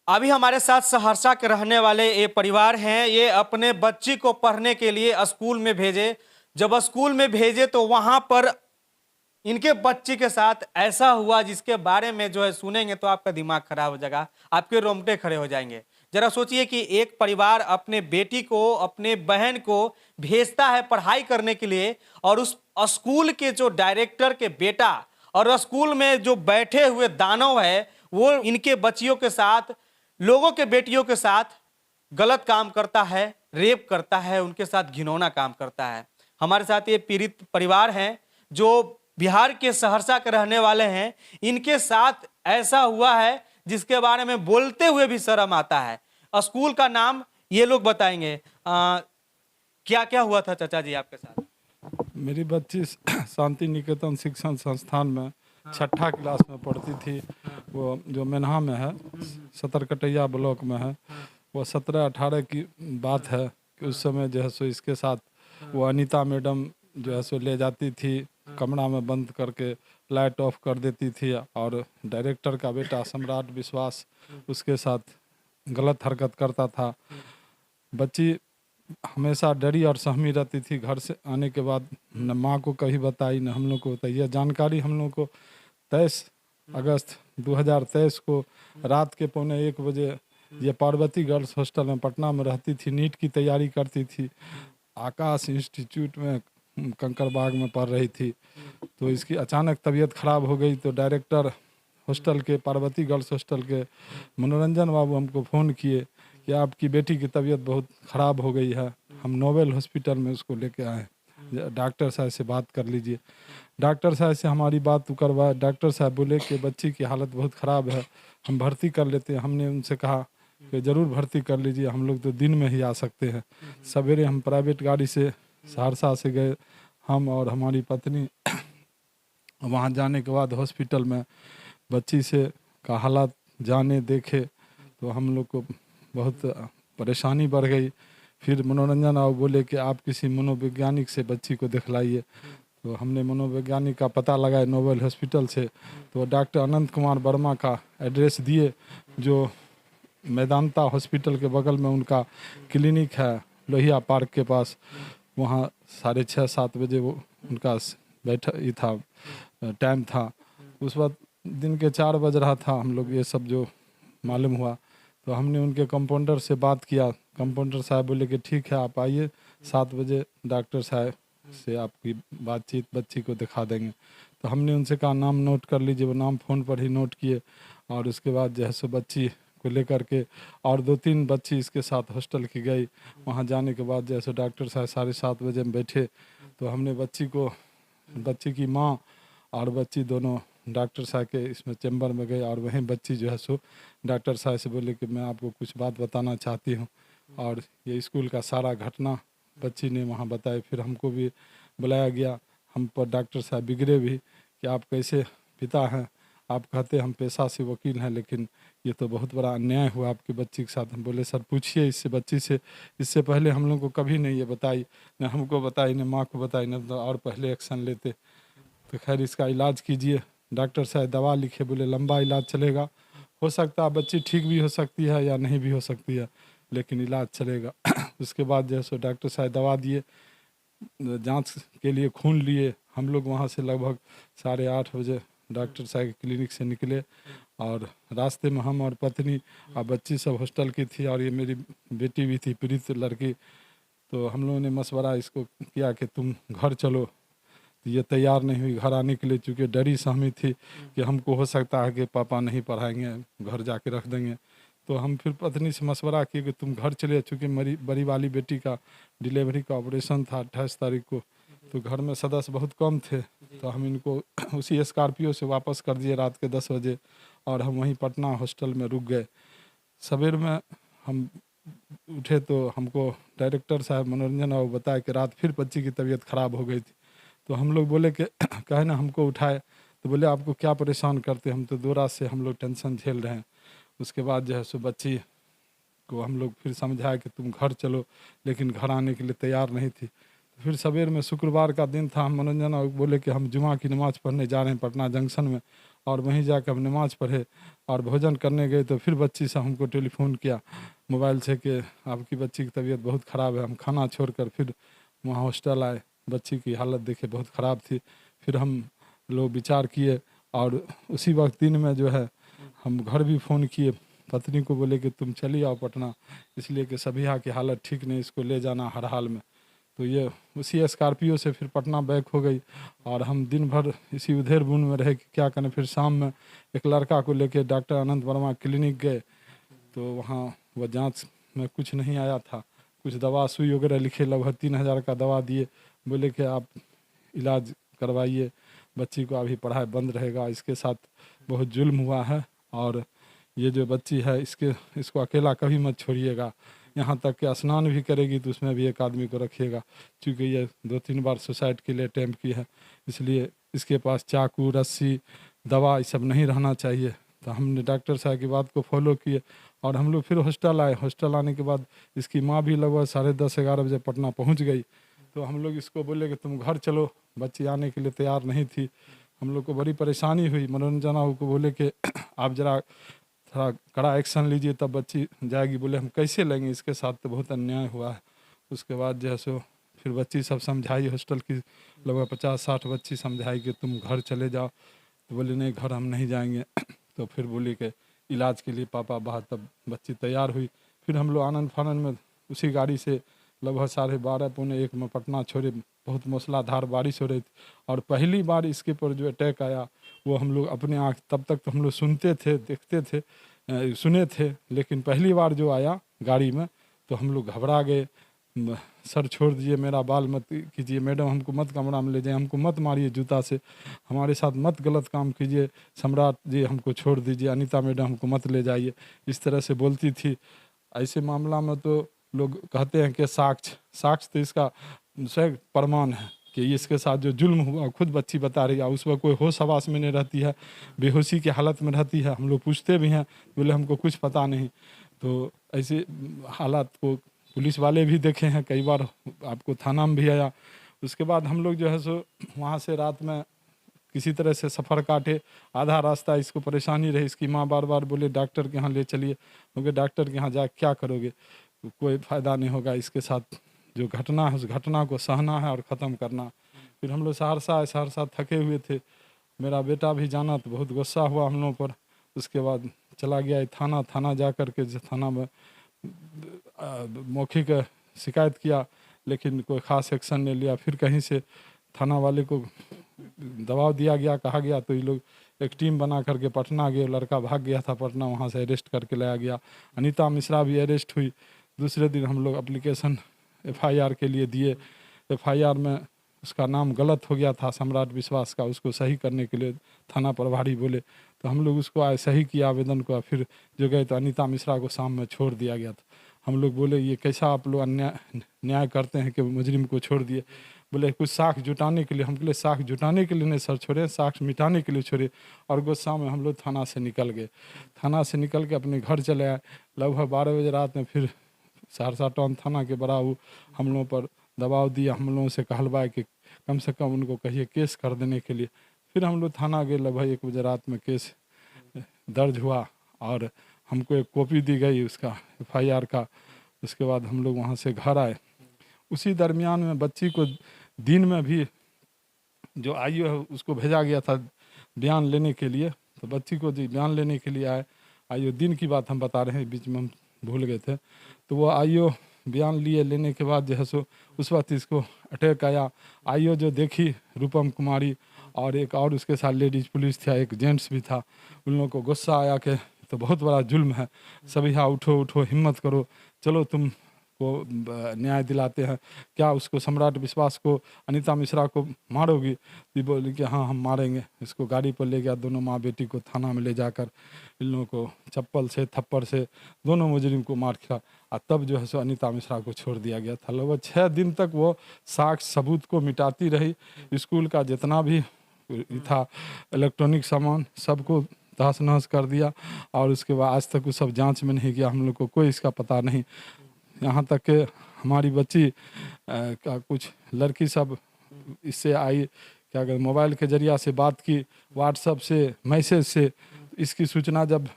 अभी हमारे साथ सहरसा के रहने वाले ये परिवार हैं। ये अपने बच्ची को पढ़ने के लिए स्कूल में भेजे। जब स्कूल में भेजे तो वहां पर इनके बच्ची के साथ ऐसा हुआ जिसके बारे में जो है सुनेंगे तो आपका दिमाग खराब हो जाएगा, आपके रोंगटे खड़े हो जाएंगे। जरा सोचिए कि एक परिवार अपने बेटी को, अपने बहन को भेजता है पढ़ाई करने के लिए, और उस स्कूल के जो डायरेक्टर के बेटा और स्कूल में जो बैठे हुए दानव है वो इनके बच्चियों के साथ, लोगों के बेटियों के साथ गलत काम करता है, रेप करता है, उनके साथ घिनौना काम करता है। हमारे साथ ये पीड़ित परिवार हैं जो बिहार के सहरसा के रहने वाले हैं। इनके साथ ऐसा हुआ है जिसके बारे में बोलते हुए भी शर्म आता है। स्कूल का नाम ये लोग बताएंगे। क्या क्या हुआ था चाचा जी आपके साथ? मेरी बच्ची शांति निकेतन शिक्षण संस्थान में छठा क्लास में पढ़ती थी। वो जो मेनहा में है, सतरकटैया ब्लॉक में है। वो 17-18 की बात है कि उस समय जो है सो इसके साथ वो अनीता मैडम जो है सो ले जाती थी, कमरा में बंद करके लाइट ऑफ कर देती थी, और डायरेक्टर का बेटा सम्राट विश्वास उसके साथ गलत हरकत करता था। बच्ची हमेशा डरी और सहमी रहती थी। घर से आने के बाद न माँ को कभी बताई न हम लोग को बताई। यह जानकारी हम लोग को 23 अगस्त 2023 को रात के 1:45 बजे, ये पार्वती गर्ल्स हॉस्टल में पटना में रहती थी, नीट की तैयारी करती थी, आकाश इंस्टीट्यूट में कंकड़बाग में पढ़ रही थी। तो इसकी अचानक तबीयत खराब हो गई तो डायरेक्टर हॉस्टल के, पार्वती गर्ल्स हॉस्टल के मनोरंजन बाबू हमको फ़ोन किए कि आपकी बेटी की तबीयत बहुत ख़राब हो गई है, हम नोबेल हॉस्पिटल में उसको लेके आए, डॉक्टर साहब से बात कर लीजिए। डॉक्टर साहब से हमारी बात करवाए। डॉक्टर साहब बोले कि बच्ची की हालत बहुत ख़राब है, हम भर्ती कर लेते हैं। हमने उनसे कहा कि ज़रूर भर्ती कर लीजिए, हम लोग तो दिन में ही आ सकते हैं। सवेरे हम प्राइवेट गाड़ी से सहरसा से गए, हम और हमारी पत्नी। वहाँ जाने के बाद हॉस्पिटल में बच्ची से का हालात जाने देखे तो हम लोग को बहुत परेशानी बढ़ गई। फिर मनोरंजन आओ बोले कि आप किसी मनोवैज्ञानिक से बच्ची को दिखलाइए। तो हमने मनोवैज्ञानिक का पता लगाया नोबेल हॉस्पिटल से, तो डॉक्टर अनंत कुमार वर्मा का एड्रेस दिए, जो मैदानता हॉस्पिटल के बगल में उनका क्लिनिक है लोहिया पार्क के पास। वहाँ 6:30-7 बजे वो उनका बैठा ही था, टाइम था। उस वक्त दिन के 4 बज रहा था। हम लोग ये सब जो मालूम हुआ तो हमने उनके कंपाउंडर से बात किया। कंपाउंडर साहब बोले कि ठीक है आप आइए, 7 बजे डॉक्टर साहब से आपकी बातचीत, बच्ची को दिखा देंगे। तो हमने उनसे कहा नाम नोट कर लीजिए। वो नाम फ़ोन पर ही नोट किए, और उसके बाद जो है सो बच्ची को लेकर के और 2-3 बच्ची इसके साथ हॉस्टल की गई। वहाँ जाने के बाद जैसे डॉक्टर साहब 7:30 बजे में बैठे तो हमने बच्ची की माँ और बच्ची दोनों डॉक्टर साहब के इसमें चैम्बर में गए, और वहीं बच्ची जो है सो डॉक्टर साहब से बोले कि मैं आपको कुछ बात बताना चाहती हूँ, और ये स्कूल का सारा घटना बच्ची ने वहाँ बताया। फिर हमको भी बुलाया गया। हम पर डॉक्टर साहब बिगड़े भी कि आप कैसे पिता हैं, आप कहते हम पेशा से वकील हैं, लेकिन ये तो बहुत बड़ा अन्याय हुआ आपकी बच्ची के साथ। हम बोले सर पूछिए इससे बच्ची से, इससे पहले हम लोग को कभी नहीं ये बताई, न हमको बताई, न माँ को बताई, न तो और पहले एक्शन लेते। तो खैर इसका इलाज कीजिए। डॉक्टर साहब दवा लिखे, बोले लंबा इलाज चलेगा, हो सकता है बच्ची ठीक भी हो सकती है या नहीं भी हो सकती है, लेकिन इलाज चलेगा। उसके बाद जो है सो डॉक्टर साहब दवा दिए, जांच के लिए खून लिए। हम लोग वहाँ से लगभग 8:30 बजे डॉक्टर साहब के क्लिनिक से निकले, और रास्ते में हम और पत्नी और बच्ची सब हॉस्टल की थी, और ये मेरी बेटी भी थी, पीड़ित लड़की। तो हम लोगों ने मशवरा इसको किया कि तुम घर चलो। तो ये तैयार नहीं हुई घर आने के लिए, चूँकि डरी सहमी थी कि हमको हो सकता है कि पापा नहीं पढ़ाएंगे, घर जाके रख देंगे। तो हम फिर पत्नी से मशवरा किए कि तुम घर चले, चूँकि मेरी बड़ी वाली बेटी का डिलीवरी का ऑपरेशन था 28 तारीख को, तो घर में सदस्य बहुत कम थे। तो हम इनको उसी स्कॉर्पियो से वापस कर दिए रात के 10 बजे, और हम वहीं पटना हॉस्टल में रुक गए। सवेर में हम उठे तो हमको डायरेक्टर साहब मनोरंजन बाबू बताया कि रात फिर बच्ची की तबीयत ख़राब हो गई थी। तो हम लोग बोले कि कहे ना हमको उठाए, तो बोले आपको क्या परेशान करते, हम तो 2 रात से हम लोग टेंशन झेल रहे हैं। उसके बाद जो है सो बच्ची को हम लोग फिर समझाया कि तुम घर चलो, लेकिन घर आने के लिए तैयार नहीं थी। तो फिर सवेर में शुक्रवार का दिन था, हम मनोरंजन बाबू बोले कि हम जुमा की नमाज़ पढ़ने जा रहे हैं पटना जंक्शन में, और वहीं जाकर हम नमाज़ पढ़े और भोजन करने गए तो फिर बच्ची से हमको टेलीफोन किया मोबाइल से कि आपकी बच्ची की तबीयत बहुत ख़राब है। हम खाना छोड़कर फिर वहाँ हॉस्टल आए। बच्ची की हालत देखे बहुत ख़राब थी। फिर हम लोग विचार किए और उसी वक्त दिन में जो है हम घर भी फ़ोन किए, पत्नी को बोले कि तुम चली आओ पटना, इसलिए कि सबिहा की हालत ठीक नहीं, इसको ले जाना हर हाल में। तो ये उसी स्कॉर्पियो से फिर पटना बैक हो गई और हम दिन भर इसी उधेर बुन में रहे कि क्या करें। फिर शाम में एक लड़का को लेके डॉक्टर अनंत वर्मा क्लिनिक गए तो वहाँ वह जांच में कुछ नहीं आया था। कुछ दवा सुई वगैरह लिखे, लगभग 3,000 का दवा दिए, बोले कि आप इलाज करवाइए, बच्ची को अभी पढ़ाई बंद रहेगा, इसके साथ बहुत जुल्म हुआ है और ये जो बच्ची है इसको अकेला कभी मत छोड़िएगा, यहाँ तक कि स्नान भी करेगी तो उसमें भी एक आदमी को रखिएगा, क्योंकि ये 2-3 बार सुसाइड के लिए अटेम्प्ट की है, इसलिए इसके पास चाकू रस्सी दवा ये सब नहीं रहना चाहिए। तो हमने डॉक्टर साहब की बात को फॉलो किए और हम लोग फिर हॉस्टल आए। हॉस्टल आने के बाद इसकी माँ भी लगभग 10:30-11 बजे पटना पहुँच गई। तो हम लोग इसको बोले कि तुम घर चलो, बच्ची आने के लिए तैयार नहीं थी। हम लोग को बड़ी परेशानी हुई। मनोरंजना को बोले कि आप ज़रा थोड़ा कड़ा एक्शन लीजिए तब बच्ची जाएगी। बोले हम कैसे लेंगे, इसके साथ तो बहुत अन्याय हुआ है। उसके बाद जो है सो फिर बच्ची सब समझाई, हॉस्टल की लगभग 50-60 बच्ची समझाई कि तुम घर चले जाओ। तो बोले नहीं, घर हम नहीं जाएंगे। तो फिर बोली कि इलाज के लिए पापा बाहर, तब बच्ची तैयार हुई। फिर हम लोग आनंद फानंद में उसी गाड़ी से लगभग 12:30-1 में पटना छोड़े। बहुत मूसलाधार बारिश हो रही थी और पहली बार इसके पर जो अटैक आया वो हम लोग अपने आँख, तब तक तो हम लोग सुनते थे देखते थे सुने थे, लेकिन पहली बार जो आया गाड़ी में तो हम लोग घबरा गए। सर छोड़ दीजिए, मेरा बाल मत कीजिए, मैडम हमको मत कमरा में ले जाए, हमको मत मारिए जूता से, हमारे साथ मत गलत काम कीजिए, सम्राट जी हमको छोड़ दीजिए, अनीता मैडम हमको मत ले जाइए, इस तरह से बोलती थी। ऐसे मामला में तो लोग कहते हैं कि साक्ष्य तो इसका स्वयं प्रमाण है कि इसके साथ जो जुल्म हुआ, खुद बच्ची बता रही है, उस वक्त कोई होश हवास में नहीं रहती है, बेहोशी की हालत में रहती है। हम लोग पूछते भी हैं, बोले हमको कुछ पता नहीं। तो ऐसे हालात को पुलिस वाले भी देखे हैं, कई बार आपको थाना में भी आया। उसके बाद हम लोग जो है सो वहाँ से रात में किसी तरह से सफ़र काटे। आधा रास्ता इसको परेशानी रही, इसकी माँ बार बार बोले डॉक्टर के यहाँ ले चलिए, क्योंकि डॉक्टर के यहाँ जा क्या करोगे, तो कोई फ़ायदा नहीं होगा, इसके साथ जो घटना है उस घटना को सहना है और ख़त्म करना। फिर हम लोग सहरसा थके हुए थे, मेरा बेटा भी जाना तो बहुत गुस्सा हुआ हम लोगों पर। उसके बाद चला गया थाना जा कर के थाना में मौखिक शिकायत किया, लेकिन कोई ख़ास एक्शन नहीं लिया। फिर कहीं से थाना वाले को दबाव दिया गया, कहा गया, तो ये लोग एक टीम बना करके पटना गए। लड़का भाग गया था पटना, वहाँ से अरेस्ट करके लाया गया। अनीता मिश्रा भी अरेस्ट हुई। दूसरे दिन हम लोग एप्लीकेशन FIR के लिए दिए। FIR में उसका नाम गलत हो गया था, सम्राट विश्वास का, उसको सही करने के लिए थाना प्रभारी बोले, तो हम लोग उसको आए सही किया आवेदन को। फिर जो गए तो अनीता मिश्रा को शाम में छोड़ दिया गया था। हम लोग बोले ये कैसा आप लोग न्याय करते हैं कि मुजरिम को छोड़ दिए। बोले कुछ साक्ष्य जुटाने के लिए। हम बोले साक्ष्य जुटाने के लिए नहीं सर छोड़े, साक्ष्य मिटाने के लिए छोड़े। और गुस्सा में हम लोग थाना से निकल गए। थाना से निकल के अपने घर चले आए। लगभग 12 बजे रात में फिर सहरसा टाउन थाना के बराऊ हम लोगों पर दबाव दिया, हम लोगों से कहलवाए कि कम से कम उनको कहिए केस कर देने के लिए। फिर हम लोग थाना गए। लगभग 1 बजे रात में केस दर्ज हुआ और हमको एक कॉपी दी गई उसका FIR का। उसके बाद हम लोग वहाँ से घर आए। उसी दरमियान में बच्ची को दिन में भी जो IO है उसको भेजा गया था बयान लेने के लिए। तो बच्ची को जी बयान लेने के लिए आए। IO दिन की बात हम बता रहे हैं, बीच में हम भूल गए थे। तो वो IO बयान लेने के बाद जो है सो उस वक्त इसको अटैक आया। IO जो देखी रूपम कुमारी और एक और उसके साथ लेडीज पुलिस था, एक जेंट्स भी था। उन लोगों को गुस्सा आया कि तो बहुत बड़ा जुल्म है, सभी हाँ उठो हिम्मत करो, चलो तुम को न्याय दिलाते हैं। क्या उसको सम्राट विश्वास को, अनीता मिश्रा को मारोगी? तो बोली कि हाँ हम मारेंगे। इसको गाड़ी पर ले गया, दोनों माँ बेटी को थाना में ले जाकर इन लोगों को चप्पल से थप्पड़ से दोनों मुजरिम को मार खिला। और तब जो है सो अनीता मिश्रा को छोड़ दिया गया था। लगभग 6 दिन तक वो साक्ष्य सबूत को मिटाती रही। स्कूल का जितना भी था इलेक्ट्रॉनिक सामान सबको तहस नहस कर दिया। और उसके बाद आज तक वो सब जांच में नहीं गया, हम लोग को कोई इसका पता नहीं। यहाँ तक कि हमारी बच्ची का कुछ लड़की सब इससे आई क्या कहते मोबाइल के जरिया से बात की, व्हाट्सएप से, मैसेज से। इसकी सूचना जब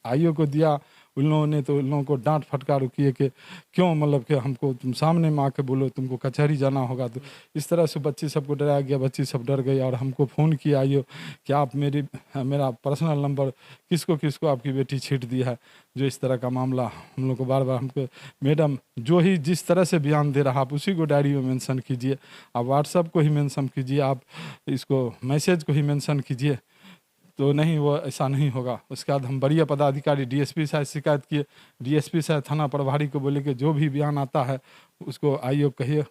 आईओ को दिया उन लोगों ने, तो उन लोगों को डांट फटकार किए कि क्यों, मतलब कि हमको तुम सामने में आके बोलो, तुमको कचहरी जाना होगा। तो इस तरह से बच्ची सबको डराया गया, बच्ची सब डर गई और हमको फ़ोन किया आईओ कि आप मेरा पर्सनल नंबर किसको किसको आपकी बेटी छीट दी है। जो इस तरह का मामला हम लोग को बार बार हमको, मैडम जो ही जिस तरह से बयान दे रहा आप उसी को डायरी में मेंशन कीजिए, आप व्हाट्सएप को ही मेंशन कीजिए, आप इसको मैसेज को ही मेंशन कीजिए, तो नहीं वो ऐसा नहीं होगा। उसके बाद हम वरीय पदाधिकारी डीएसपी साहब शिकायत किए, डीएसपी साहब थाना प्रभारी को बोले कि जो भी बयान आता है उसको आईओ कहिए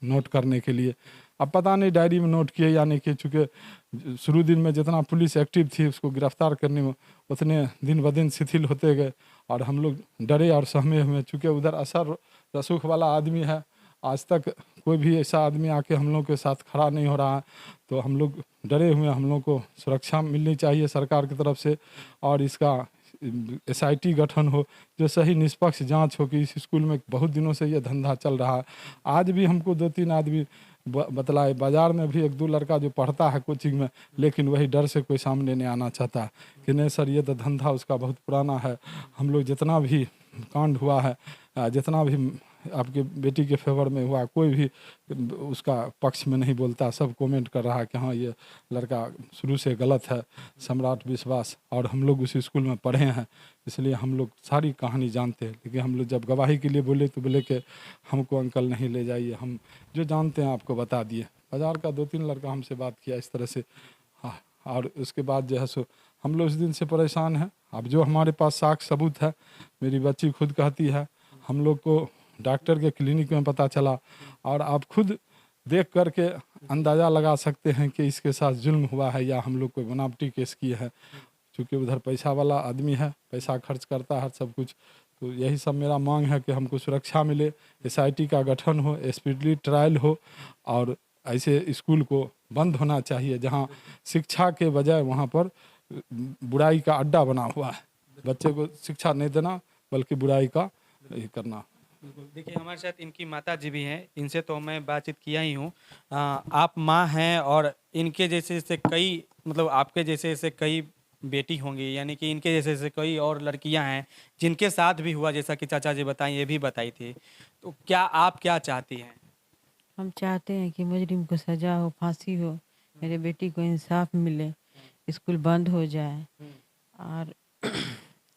नोट करने के लिए। अब पता नहीं डायरी में नोट किए या नहीं किए, चूँकि शुरू दिन में जितना पुलिस एक्टिव थी उसको गिरफ्तार करने में, उतने दिन ब दिन शिथिल होते गए और हम लोग डरे और सहमे हुए, चूँकि उधर असर रसूख वाला आदमी है, आज तक कोई भी ऐसा आदमी आके हम लोग के साथ खड़ा नहीं हो रहा है, तो हम लोग डरे हुए, हम लोग को सुरक्षा मिलनी चाहिए सरकार की तरफ से, और इसका एसआईटी गठन हो, जो सही निष्पक्ष जांच हो कि इस स्कूल में बहुत दिनों से ये धंधा चल रहा है। आज भी हमको 2-3 आदमी बतलाए, बाज़ार में भी 1-2 लड़का जो पढ़ता है कोचिंग में, लेकिन वही डर से कोई सामने नहीं आना चाहता कि नहीं सर ये तो धंधा उसका बहुत पुराना है। हम लोग जितना भी कांड हुआ है, जितना भी आपके बेटी के फेवर में हुआ, कोई भी उसका पक्ष में नहीं बोलता, सब कमेंट कर रहा है कि हाँ ये लड़का शुरू से गलत है, सम्राट विश्वास। और हम लोग उसी स्कूल में पढ़े हैं, इसलिए हम लोग सारी कहानी जानते हैं। लेकिन हम लोग जब गवाही के लिए बोले तो बोले कि हमको अंकल नहीं ले जाइए, हम जो जानते हैं आपको बता दिए। बाज़ार का 2-3 लड़का हमसे बात किया इस तरह से, हाँ। और उसके बाद जो है सो हम लोग इस दिन से परेशान हैं। अब जो हमारे पास साक्ष्य सबूत है, मेरी बच्ची खुद कहती है, हम लोग को डॉक्टर के क्लिनिक में पता चला, और आप खुद देख करके अंदाज़ा लगा सकते हैं कि इसके साथ जुल्म हुआ है या हम लोग कोई बनावटी केस किए हैं। क्योंकि उधर पैसा वाला आदमी है, पैसा खर्च करता है सब कुछ। तो यही सब मेरा मांग है कि हमको सुरक्षा मिले, एसआईटी का गठन हो, स्पीडली ट्रायल हो, और ऐसे स्कूल को बंद होना चाहिए जहाँ शिक्षा के बजाय वहाँ पर बुराई का अड्डा बना हुआ है। बच्चे को शिक्षा नहीं देना बल्कि बुराई का ये करना। देखिए हमारे साथ इनकी माता जी भी हैं, इनसे तो मैं बातचीत किया ही हूँ। आप माँ हैं और इनके जैसे से कई, मतलब आपके जैसे से कई बेटी होंगी, यानी कि इनके जैसे से कई और लड़कियां हैं जिनके साथ भी हुआ, जैसा कि चाचा जी बताएं, ये भी बताई थी। तो क्या आप क्या चाहती हैं? हम चाहते हैं कि मुजरिम को सजा हो, फांसी हो, मेरे बेटी को इंसाफ मिले, स्कूल बंद हो जाए, और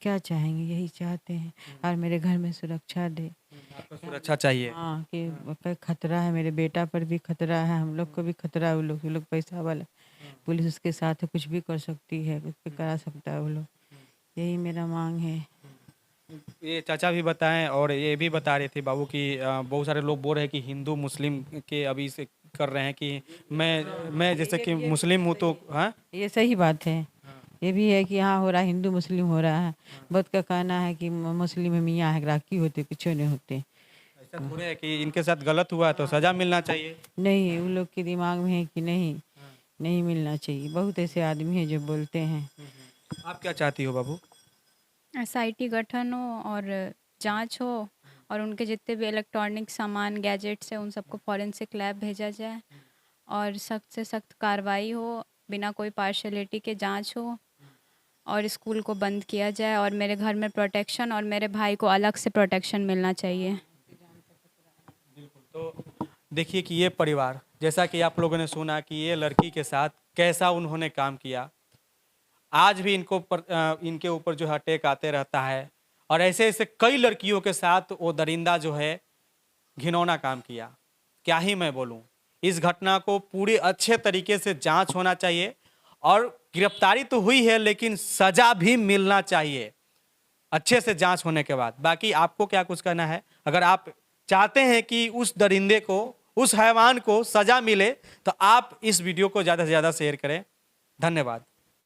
क्या चाहेंगे यही चाहते हैं, और मेरे घर में सुरक्षा दे। आपको सुरक्षा चाहिए? हाँ, कि खतरा है, मेरे बेटा पर भी खतरा है, हम लोग को भी खतरा है। वो लोग पैसा वाला, पुलिस उसके साथ है, कुछ भी कर सकती है, कुछ भी करा सकता है वो लोग। यही मेरा मांग है। ये चाचा भी बताएं, और ये भी बता रहे थे बाबू कि बहुत सारे लोग बोल रहे हैं कि हिंदू मुस्लिम के अभी से कर रहे हैं कि मैं जैसे कि मुस्लिम हूँ तो हाँ, ये सही बात है। ये भी है कि हाँ हो रहा है, हिंदू मुस्लिम हो रहा है। बहुत का कहना है कि मुस्लिम में मियाँ है, राखी होते, कुछ नहीं होते। ऐसा थोड़े है कि इनके साथ गलत हुआ है तो सजा मिलना चाहिए। नहीं, उन लोग के दिमाग में है कि नहीं, नहीं मिलना चाहिए। बहुत ऐसे आदमी हैं जो बोलते हैं। आप क्या चाहती हो बाबू? एसआईटी गठन हो और जांच हो, और उनके जितने भी इलेक्ट्रॉनिक सामान गैजेट्स हैं उन सबको फॉरेंसिक लैब भेजा जाए, और सख्त से सख्त कार्रवाई हो, बिना कोई पार्शलिटी के जांच हो, और स्कूल को बंद किया जाए, और मेरे घर में प्रोटेक्शन और मेरे भाई को अलग से प्रोटेक्शन मिलना चाहिए। तो देखिए कि ये परिवार, जैसा कि आप लोगों ने सुना कि ये लड़की के साथ कैसा उन्होंने काम किया, आज भी इनके ऊपर जो है अटैक आते रहता है, और ऐसे ऐसे कई लड़कियों के साथ वो दरिंदा जो है घिनौना काम किया। क्या ही मैं बोलूं, इस घटना को पूरी अच्छे तरीके से जांच होना चाहिए, और गिरफ्तारी तो हुई है लेकिन सजा भी मिलना चाहिए अच्छे से जांच होने के बाद। बाकी आपको क्या कुछ कहना है? अगर आप चाहते हैं कि उस दरिंदे को, उस हैवान को सजा मिले, तो आप इस वीडियो को ज़्यादा से ज़्यादा शेयर करें। धन्यवाद।